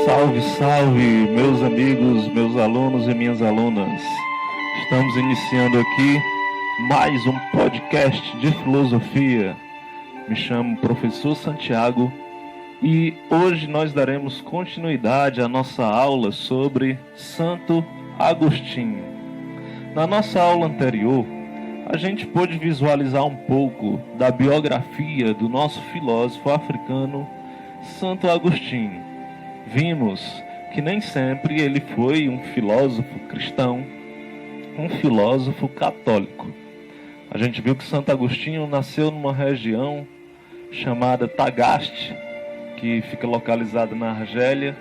Salve, salve, meus amigos, meus alunos e minhas alunas. Estamos iniciando aqui mais um podcast de filosofia. Me chamo Professor Santiago e hoje nós daremos continuidade à nossa aula sobre Santo Agostinho. Na nossa aula anterior, a gente pôde visualizar um pouco da biografia do nosso filósofo africano Santo Agostinho. Vimos que nem sempre ele foi um filósofo cristão, um filósofo católico. A gente viu que Santo Agostinho nasceu numa região chamada Tagaste, que fica localizada na Argélia,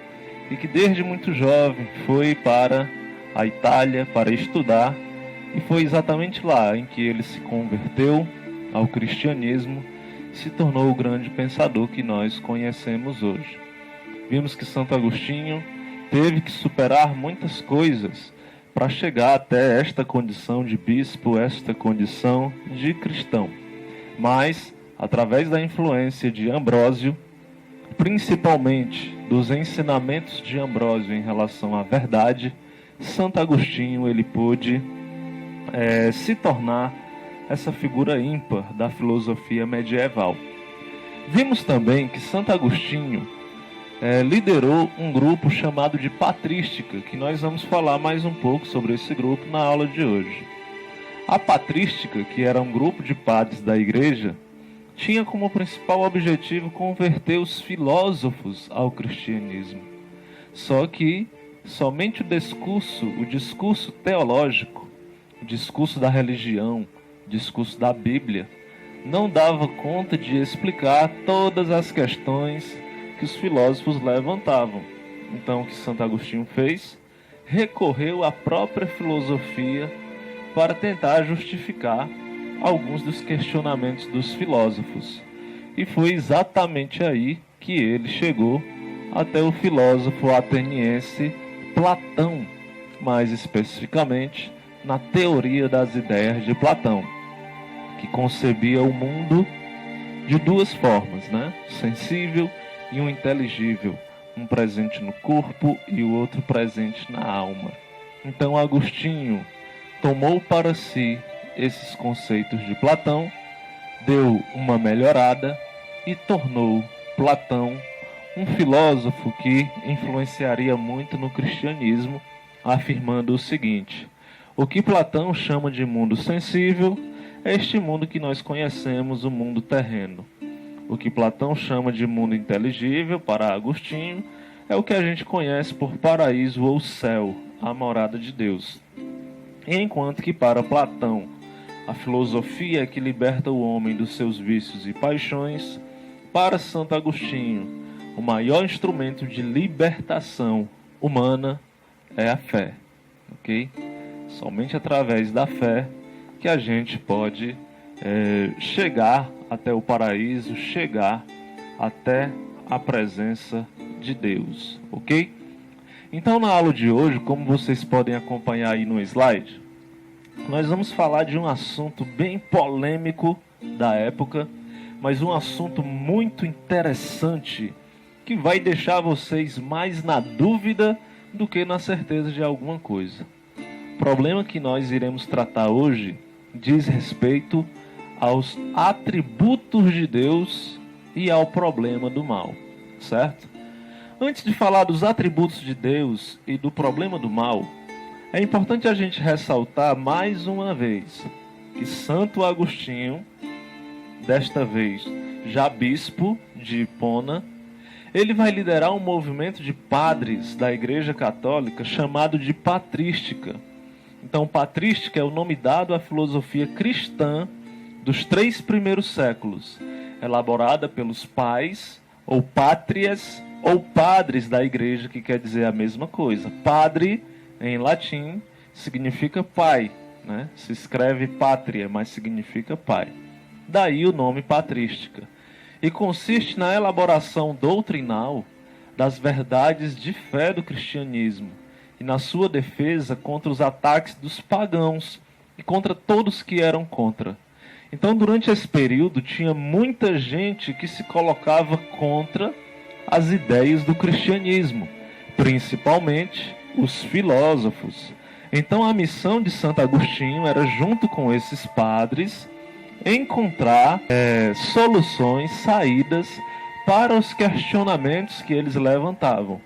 e que desde muito jovem foi para a Itália para estudar, e foi exatamente lá em que ele se converteu ao cristianismo e se tornou o grande pensador que nós conhecemos hoje. Vimos que Santo Agostinho teve que superar muitas coisas para chegar até esta condição de bispo, esta condição de cristão. Mas, através da influência de Ambrósio, principalmente dos ensinamentos de Ambrósio em relação à verdade, Santo Agostinho ele pôde se tornar essa figura ímpar da filosofia medieval. Vimos também que Santo Agostinho liderou um grupo chamado de patrística, que nós vamos falar mais um pouco sobre esse grupo na aula de hoje. A patrística, que era um grupo de padres da igreja, tinha como principal objetivo converter os filósofos ao cristianismo. Só que somente o discurso teológico, o discurso da religião, o discurso da Bíblia, não dava conta de explicar todas as questões que os filósofos levantavam. Então, o que Santo Agostinho fez? Recorreu à própria filosofia para tentar justificar alguns dos questionamentos dos filósofos. E foi exatamente aí que ele chegou até o filósofo ateniense Platão, mais especificamente na teoria das ideias de Platão, que concebia o mundo de duas formas, sensível e um inteligível, um presente no corpo e o outro presente na alma. Então Agostinho tomou para si esses conceitos de Platão, deu uma melhorada e tornou Platão um filósofo que influenciaria muito no cristianismo, afirmando o seguinte: o que Platão chama de mundo sensível é este mundo que nós conhecemos, o mundo terreno. O que Platão chama de mundo inteligível, para Agostinho, é o que a gente conhece por paraíso ou céu, a morada de Deus. Enquanto que para Platão, a filosofia é que liberta o homem dos seus vícios e paixões, para Santo Agostinho, o maior instrumento de libertação humana é a fé. Ok? Somente através da fé que a gente pode chegar até o paraíso, chegar até a presença de Deus, ok? Então, na aula de hoje, como vocês podem acompanhar aí no slide, nós vamos falar de um assunto bem polêmico da época, mas um assunto muito interessante que vai deixar vocês mais na dúvida do que na certeza de alguma coisa. O problema que nós iremos tratar hoje diz respeito aos atributos de Deus e ao problema do mal, certo? Antes de falar dos atributos de Deus e do problema do mal, é importante a gente ressaltar mais uma vez que Santo Agostinho, desta vez já bispo de Hipona, ele vai liderar um movimento de padres da Igreja Católica chamado de patrística. Então, patrística é o nome dado à filosofia cristã dos 3 primeiros séculos, elaborada pelos pais, ou pátrias, ou padres da igreja, que quer dizer a mesma coisa. Padre, em latim, significa pai, Se escreve pátria, mas significa pai. Daí o nome patrística. E consiste na elaboração doutrinal das verdades de fé do cristianismo e na sua defesa contra os ataques dos pagãos e contra todos que eram contra. Então, durante esse período, tinha muita gente que se colocava contra as ideias do cristianismo. principalmente os filósofos. Então a missão de Santo Agostinho era, junto com esses padres, encontrar soluções, saídas para os questionamentos que eles levantavam,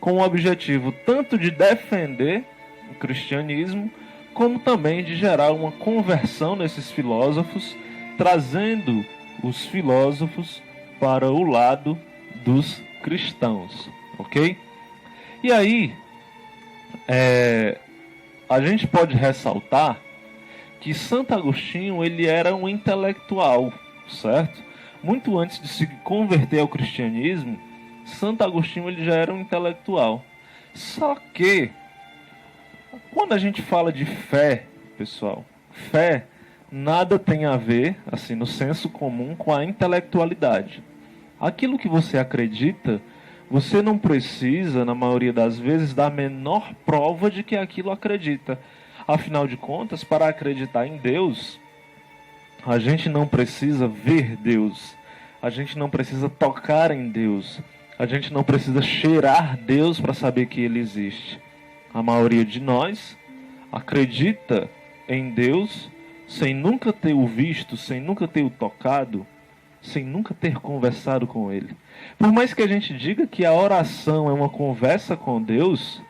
com o objetivo tanto de defender o cristianismo, como também de gerar uma conversão nesses filósofos, trazendo os filósofos para o lado dos cristãos, ok? E aí, a gente pode ressaltar que Santo Agostinho ele era um intelectual, certo? Muito antes de se converter ao cristianismo, Santo Agostinho ele já era um intelectual. Só que, quando a gente fala de fé, pessoal, fé nada tem a ver, assim, no senso comum, com a intelectualidade. Aquilo que você acredita, você não precisa, na maioria das vezes, dar a menor prova de que aquilo acredita. Afinal de contas, para acreditar em Deus, a gente não precisa ver Deus, a gente não precisa tocar em Deus, a gente não precisa cheirar Deus para saber que Ele existe. A maioria de nós acredita em Deus sem nunca ter o visto, sem nunca ter o tocado, sem nunca ter conversado com Ele. Por mais que a gente diga que a oração é uma conversa com Deus,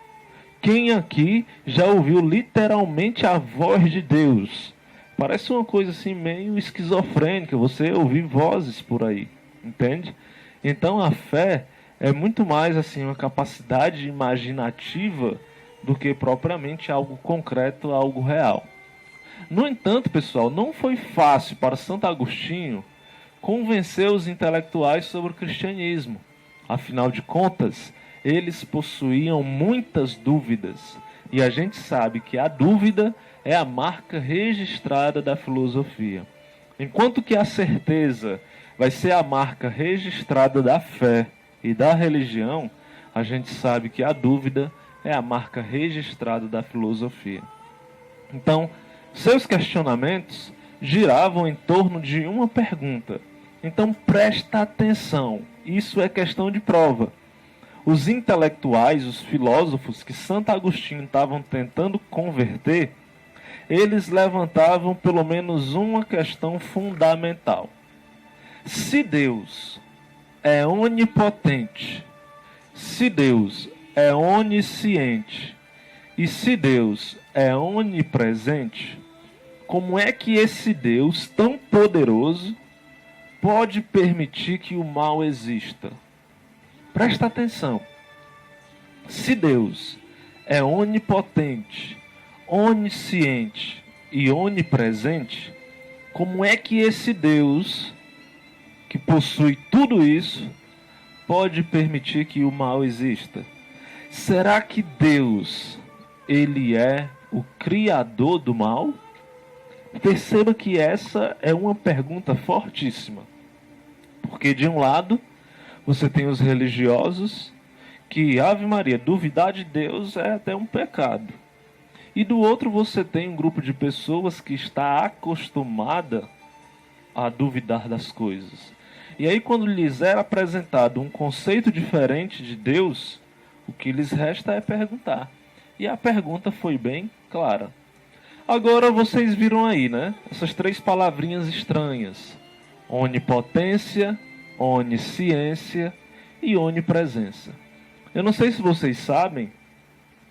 quem aqui já ouviu literalmente a voz de Deus? Parece uma coisa assim meio esquizofrênica, você ouvir vozes por aí, entende? Então a fé é muito mais assim uma capacidade imaginativa do que propriamente algo concreto, algo real. No entanto, pessoal, não foi fácil para Santo Agostinho convencer os intelectuais sobre o cristianismo. Afinal de contas, eles possuíam muitas dúvidas. E a gente sabe que a dúvida é a marca registrada da filosofia. Enquanto que a certeza vai ser a marca registrada da fé e da religião, a gente sabe que a dúvida é a marca registrada da filosofia. Então, seus questionamentos giravam em torno de uma pergunta. Então, presta atenção, isso é questão de prova. Os intelectuais, os filósofos que Santo Agostinho estavam tentando converter, eles levantavam pelo menos uma questão fundamental. Se Deus é onipotente, se Deus é onisciente e se Deus é onipresente, como é que esse Deus tão poderoso pode permitir que o mal exista? Presta atenção. Se Deus é onipotente, onisciente e onipresente, como é que esse Deus, que possui tudo isso, pode permitir que o mal exista? Será que Deus, ele é o criador do mal? Perceba que essa é uma pergunta fortíssima. Porque de um lado, você tem os religiosos que, Ave Maria, duvidar de Deus é até um pecado. E do outro você tem um grupo de pessoas que está acostumada a duvidar das coisas. E aí quando lhes é apresentado um conceito diferente de Deus, o que lhes resta é perguntar. E a pergunta foi bem clara. Agora vocês viram aí, né? Essas três palavrinhas estranhas. Onipotência, onisciência e onipresença. Eu não sei se vocês sabem,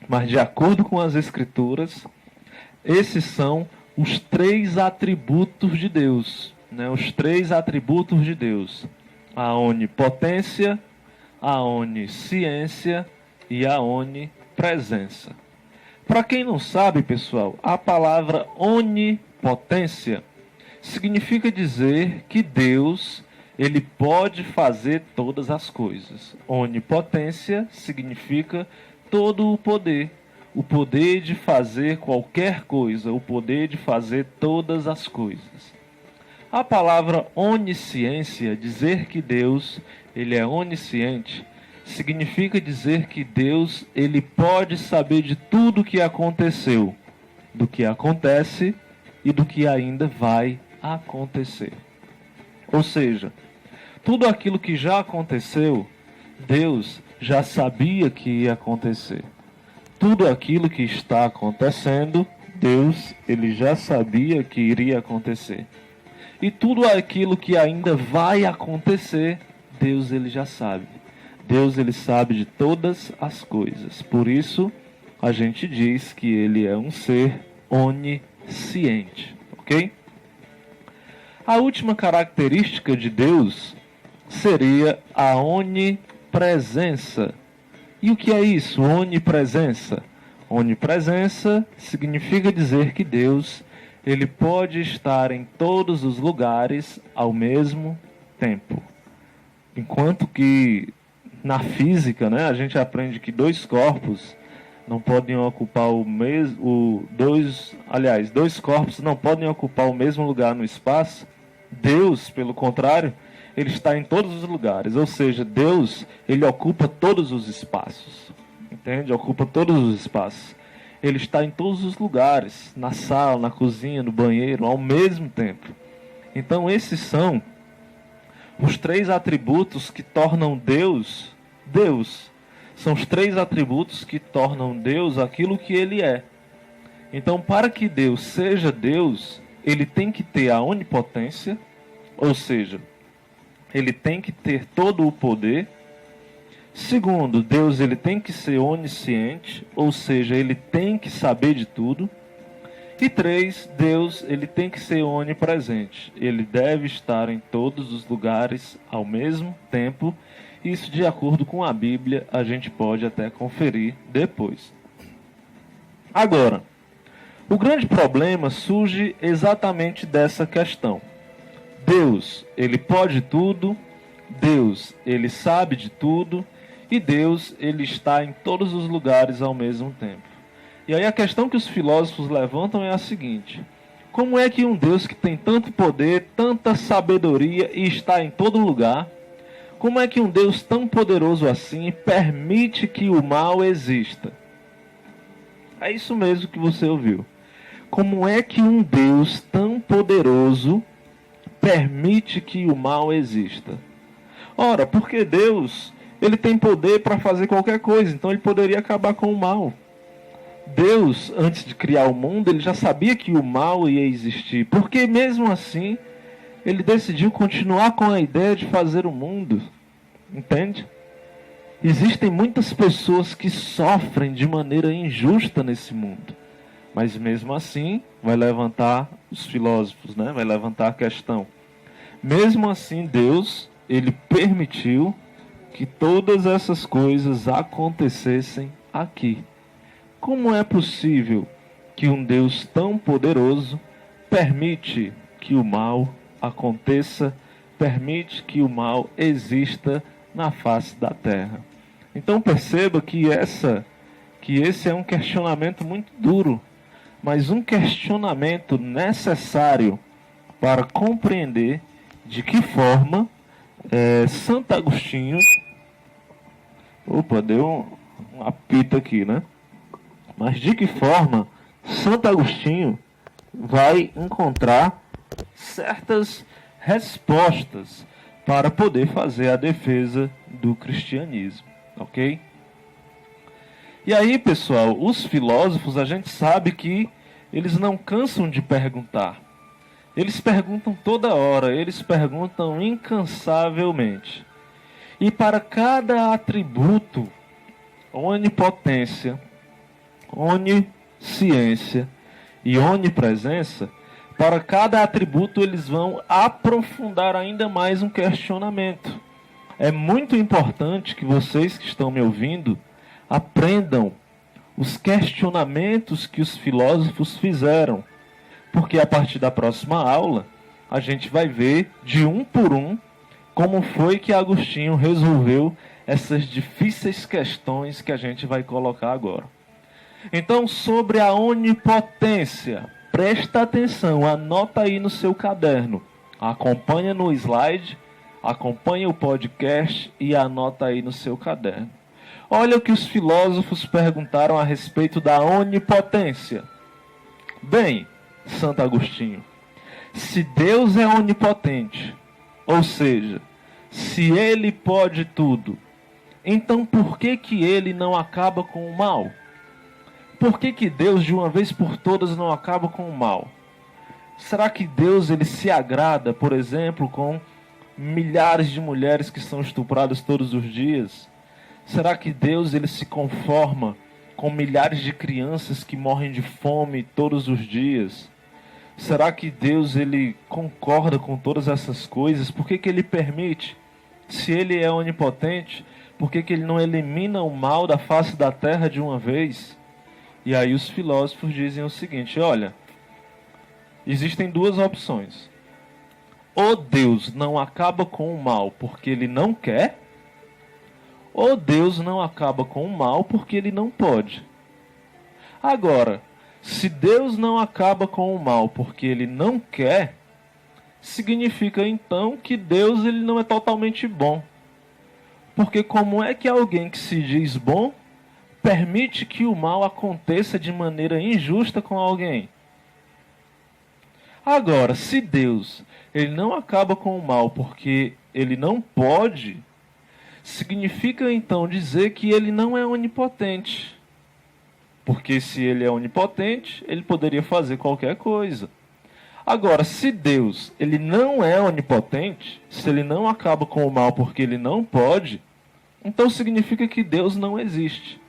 mas de acordo com as Escrituras, esses são os três atributos de Deus, né? Os três atributos de Deus: a onipotência, a onisciência e a onipresença. Para quem não sabe, pessoal, a palavra onipotência significa dizer que Deus, ele pode fazer todas as coisas. Onipotência significa todo o poder de fazer qualquer coisa, o poder de fazer todas as coisas. A palavra onisciência, dizer que Deus, ele é onisciente, significa dizer que Deus, ele pode saber de tudo o que aconteceu, do que acontece e do que ainda vai acontecer. Ou seja, tudo aquilo que já aconteceu, Deus já sabia que ia acontecer. Tudo aquilo que está acontecendo, Deus, ele já sabia que iria acontecer. E tudo aquilo que ainda vai acontecer, Deus, ele já sabe. Deus, ele sabe de todas as coisas. Por isso, a gente diz que ele é um ser onisciente, ok? A última característica de Deus seria a onipresença. E o que é isso, onipresença? Onipresença significa dizer que Deus, ele pode estar em todos os lugares ao mesmo tempo. Enquanto que na física, né, a gente aprende que dois corpos não podem ocupar dois corpos não podem ocupar o mesmo lugar no espaço. Deus, pelo contrário, ele está em todos os lugares, ou seja, Deus, ele ocupa todos os espaços, entende? Ocupa todos os espaços. Ele está em todos os lugares, na sala, na cozinha, no banheiro, ao mesmo tempo. Então esses são os três atributos que tornam Deus, Deus. São os três atributos que tornam Deus aquilo que ele é. Então, para que Deus seja Deus, ele tem que ter a onipotência, ou seja, ele tem que ter todo o poder. Segundo, Deus, ele tem que ser onisciente, ou seja, ele tem que saber de tudo. E três, Deus, ele tem que ser onipresente. Ele deve estar em todos os lugares ao mesmo tempo. Isso, de acordo com a Bíblia, a gente pode até conferir depois. Agora, o grande problema surge exatamente dessa questão. Deus, ele pode tudo. Deus, ele sabe de tudo. E Deus, ele está em todos os lugares ao mesmo tempo. E aí a questão que os filósofos levantam é a seguinte: como é que um Deus que tem tanto poder, tanta sabedoria e está em todo lugar, como é que um Deus tão poderoso assim permite que o mal exista? É isso mesmo que você ouviu. Como é que um Deus tão poderoso permite que o mal exista? Ora, porque Deus, ele tem poder para fazer qualquer coisa, então ele poderia acabar com o mal. Deus, antes de criar o mundo, ele já sabia que o mal ia existir, porque mesmo assim, ele decidiu continuar com a ideia de fazer o mundo, entende? Existem muitas pessoas que sofrem de maneira injusta nesse mundo, mas mesmo assim, vai levantar os filósofos, né? Vai levantar a questão. Mesmo assim, Deus, ele permitiu que todas essas coisas acontecessem aqui. Como é possível que um Deus tão poderoso permite que o mal aconteça, permite que o mal exista na face da terra? Então perceba que esse é um questionamento muito duro, mas um questionamento necessário para compreender de que forma Santo Agostinho... Opa, deu um apito aqui, né? Mas de que forma Santo Agostinho vai encontrar certas respostas para poder fazer a defesa do cristianismo, ok? E aí, pessoal, os filósofos, a gente sabe que eles não cansam de perguntar. Eles perguntam toda hora, eles perguntam incansavelmente. E para cada atributo, onipotência, onisciência e onipresença, para cada atributo eles vão aprofundar ainda mais um questionamento. É muito importante que vocês que estão me ouvindo aprendam os questionamentos que os filósofos fizeram, porque a partir da próxima aula a gente vai ver de um por um como foi que Agostinho resolveu essas difíceis questões que a gente vai colocar agora. Então, sobre a onipotência, presta atenção, anota aí no seu caderno, acompanha no slide, acompanha o podcast e anota aí no seu caderno. Olha o que os filósofos perguntaram a respeito da onipotência. Bem, Santo Agostinho, se Deus é onipotente, ou seja, se ele pode tudo, Então por que que ele não acaba com o mal? Por que que Deus de uma vez por todas não acaba com o mal? Será que Deus ele se agrada, por exemplo, com milhares de mulheres que são estupradas todos os dias? Será que Deus ele se conforma com milhares de crianças que morrem de fome todos os dias? Será que Deus ele concorda com todas essas coisas? Por que que ele permite? Se ele é onipotente, por que que ele não elimina o mal da face da terra de uma vez? E aí os filósofos dizem o seguinte: olha, existem duas opções. Ou Deus não acaba com o mal porque ele não quer, ou Deus não acaba com o mal porque ele não pode. Agora, se Deus não acaba com o mal porque ele não quer, significa então que Deus ele não é totalmente bom. Porque como é que alguém que se diz bom permite que o mal aconteça de maneira injusta com alguém? Agora, se Deus ele não acaba com o mal porque ele não pode, significa então dizer que ele não é onipotente. Porque se ele é onipotente, ele poderia fazer qualquer coisa. Agora, se Deus ele não é onipotente, se ele não acaba com o mal porque ele não pode, então significa que Deus não existe.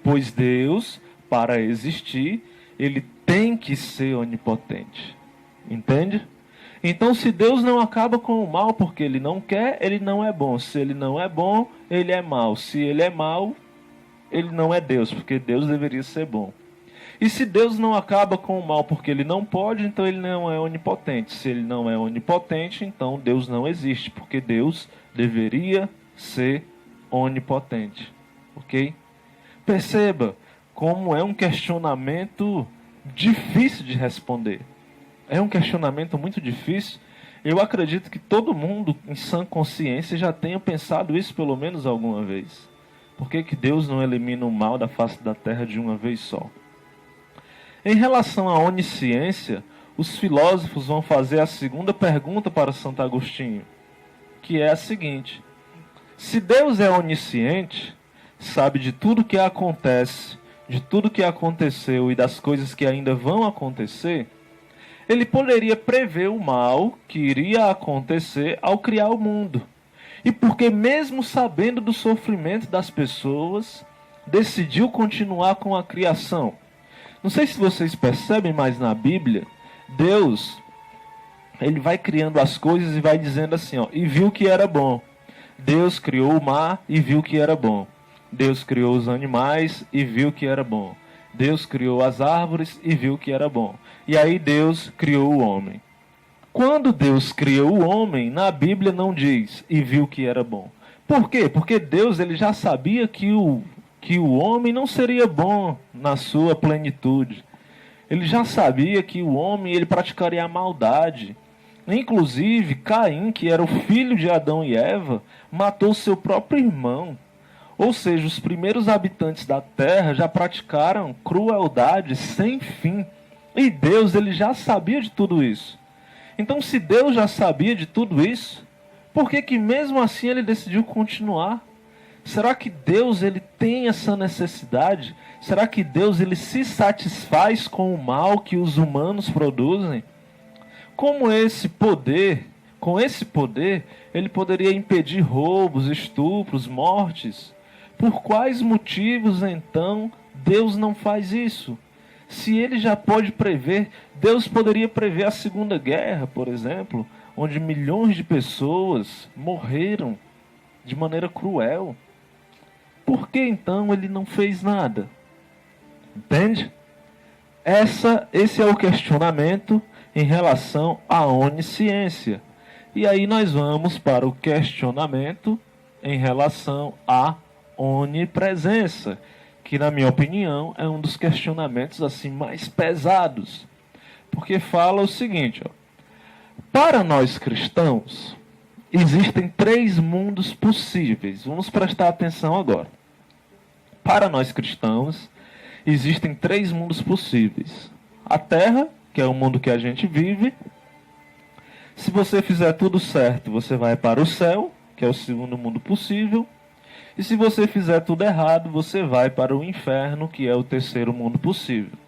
Pois Deus, para existir, ele tem que ser onipotente. Entende? Então, se Deus não acaba com o mal porque ele não quer, ele não é bom. Se ele não é bom, ele é mau. Se ele é mau, ele não é Deus, porque Deus deveria ser bom. E se Deus não acaba com o mal porque ele não pode, então ele não é onipotente. Se ele não é onipotente, então Deus não existe, porque Deus deveria ser onipotente. Ok? Perceba como é um questionamento difícil de responder. É um questionamento muito difícil. Eu acredito que todo mundo em sã consciência já tenha pensado isso pelo menos alguma vez. Por que que Deus não elimina o mal da face da terra de uma vez só? Em relação à onisciência, os filósofos vão fazer a segunda pergunta para Santo Agostinho, que é a seguinte: se Deus é onisciente, sabe de tudo que acontece, de tudo que aconteceu e das coisas que ainda vão acontecer, ele poderia prever o mal que iria acontecer ao criar o mundo. E porque mesmo sabendo do sofrimento das pessoas, decidiu continuar com a criação. Não sei se vocês percebem, mas na Bíblia, Deus, ele vai criando as coisas e vai dizendo assim, ó, e viu que era bom. Deus criou o mar e viu que era bom. Deus criou os animais e viu que era bom. Deus criou as árvores e viu que era bom. E aí Deus criou o homem. Quando Deus criou o homem, na Bíblia não diz, e viu que era bom. Por quê? Porque Deus ele já sabia que o homem não seria bom na sua plenitude. Ele já sabia que o homem ele praticaria a maldade. Inclusive, Caim, que era o filho de Adão e Eva, matou seu próprio irmão. Ou seja, os primeiros habitantes da terra já praticaram crueldade sem fim. E Deus ele já sabia de tudo isso. Então, se Deus já sabia de tudo isso, por que que mesmo assim ele decidiu continuar? Será que Deus ele tem essa necessidade? Será que Deus ele se satisfaz com o mal que os humanos produzem? Com esse poder, ele poderia impedir roubos, estupros, mortes. Por quais motivos, então, Deus não faz isso? Se ele já pode prever, Deus poderia prever a Segunda Guerra, por exemplo, onde milhões de pessoas morreram de maneira cruel. Por que então ele não fez nada? Entende? Esse é o questionamento em relação à onisciência. E aí nós vamos para o questionamento em relação à onipresença, que na minha opinião é um dos questionamentos assim mais pesados, porque fala o seguinte, ó, para nós cristãos existem 3 mundos possíveis. Vamos prestar atenção agora. Para nós cristãos existem 3 mundos possíveis: a Terra, que é o mundo que a gente vive. Se você fizer tudo certo, você vai para o céu, que é o segundo mundo possível. E se você fizer tudo errado, você vai para o inferno, que é o terceiro mundo possível.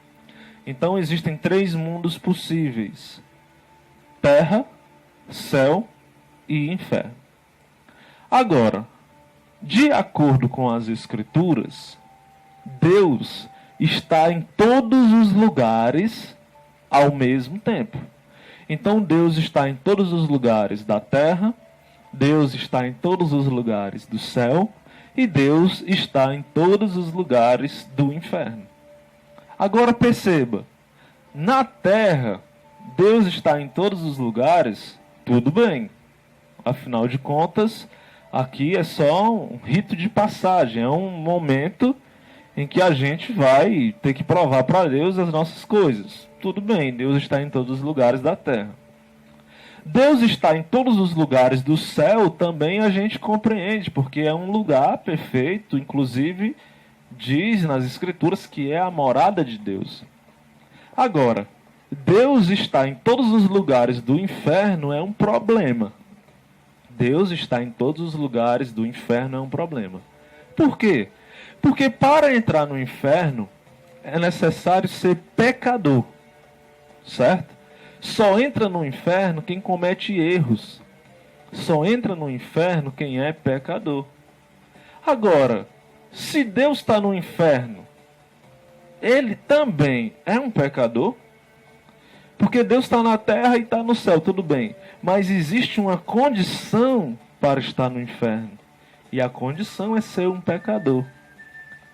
Então existem 3 mundos possíveis: terra, céu e inferno. Agora, de acordo com as Escrituras, Deus está em todos os lugares ao mesmo tempo. Então Deus está em todos os lugares da terra, Deus está em todos os lugares do céu e Deus está em todos os lugares do inferno. Agora perceba, na terra, Deus está em todos os lugares, tudo bem. Afinal de contas, aqui é só um rito de passagem, é um momento em que a gente vai ter que provar para Deus as nossas coisas. Tudo bem, Deus está em todos os lugares da terra. Deus está em todos os lugares do céu, também a gente compreende, porque é um lugar perfeito, inclusive diz nas Escrituras que é a morada de Deus. Agora, Deus está em todos os lugares do inferno é um problema. Deus está em todos os lugares do inferno é um problema. Por quê? Porque para entrar no inferno é necessário ser pecador, certo? Só entra no inferno quem comete erros. Só entra no inferno quem é pecador. Agora, se Deus está no inferno, Ele também é um pecador? Porque Deus está na terra e está no céu, tudo bem. Mas existe uma condição para estar no inferno. E a condição é ser um pecador.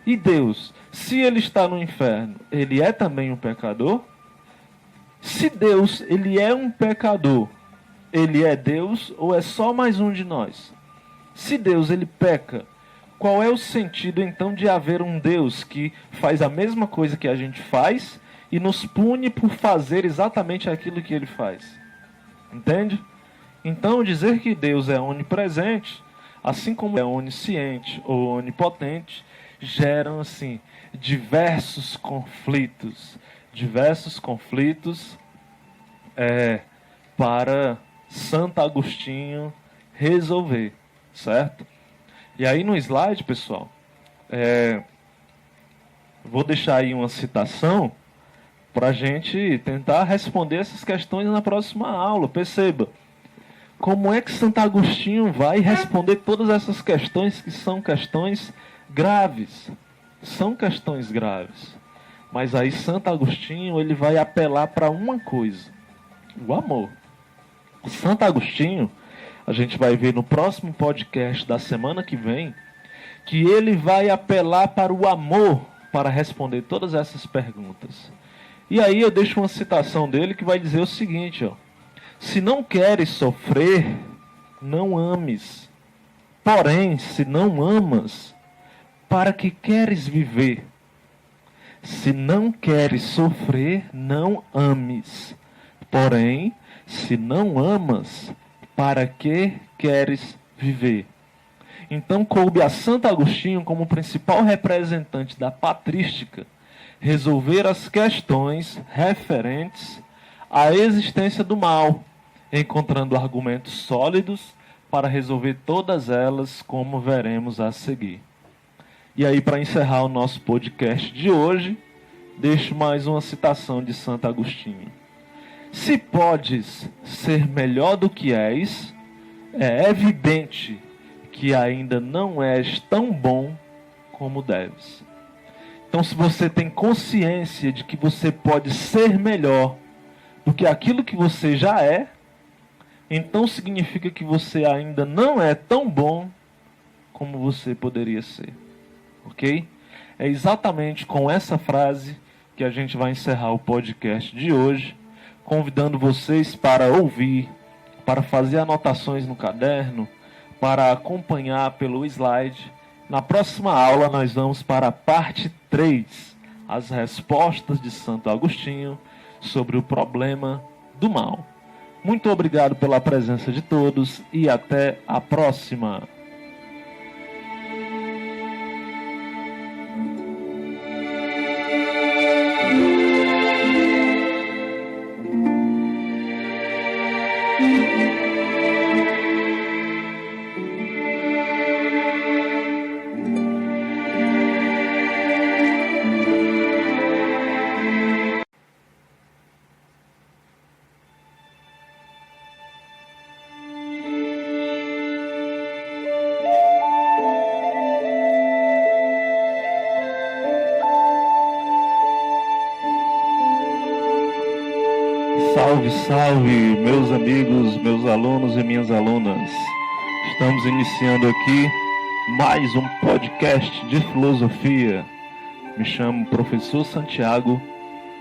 E Deus, se Ele está no inferno, Ele é também um pecador? Se Deus, Ele é um pecador, Ele é Deus ou é só mais um de nós? Se Deus, Ele peca, qual é o sentido então de haver um Deus que faz a mesma coisa que a gente faz e nos pune por fazer exatamente aquilo que Ele faz? Entende? Então dizer que Deus é onipresente, assim como é onisciente ou onipotente, geram assim diversos conflitos para Santo Agostinho resolver, certo? E aí no slide, pessoal, vou deixar aí uma citação para a gente tentar responder essas questões na próxima aula. Perceba, como é que Santo Agostinho vai responder todas essas questões que são questões graves? São questões graves. Mas aí Santo Agostinho ele vai apelar para uma coisa: o amor. Santo Agostinho, a gente vai ver no próximo podcast da semana que vem, que ele vai apelar para o amor para responder todas essas perguntas. E aí eu deixo uma citação dele que vai dizer o seguinte, ó: se não queres sofrer, não ames. Porém, se não amas, para que queres viver? Se não queres sofrer, não ames. Porém, se não amas, para que queres viver? Então coube a Santo Agostinho, como principal representante da patrística, resolver as questões referentes à existência do mal, encontrando argumentos sólidos para resolver todas elas, como veremos a seguir. E aí, para encerrar o nosso podcast de hoje, deixo mais uma citação de Santo Agostinho. Se podes ser melhor do que és, é evidente que ainda não és tão bom como deves. Então, se você tem consciência de que você pode ser melhor do que aquilo que você já é, então significa que você ainda não é tão bom como você poderia ser. Ok? É exatamente com essa frase que a gente vai encerrar o podcast de hoje, convidando vocês para ouvir, para fazer anotações no caderno, para acompanhar pelo slide. Na próxima aula nós vamos para a parte 3, as respostas de Santo Agostinho sobre o problema do mal. Muito obrigado pela presença de todos e até a próxima. Salve, salve, meus amigos, meus alunos e minhas alunas. Estamos iniciando aqui mais um podcast de filosofia. Me chamo Professor Santiago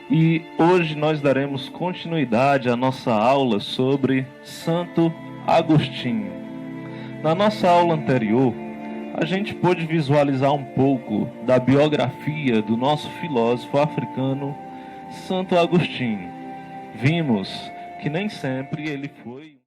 e hoje nós daremos continuidade à nossa aula sobre Santo Agostinho. Na nossa aula anterior, a gente pôde visualizar um pouco da biografia do nosso filósofo africano Santo Agostinho. Vimos que nem sempre ele foi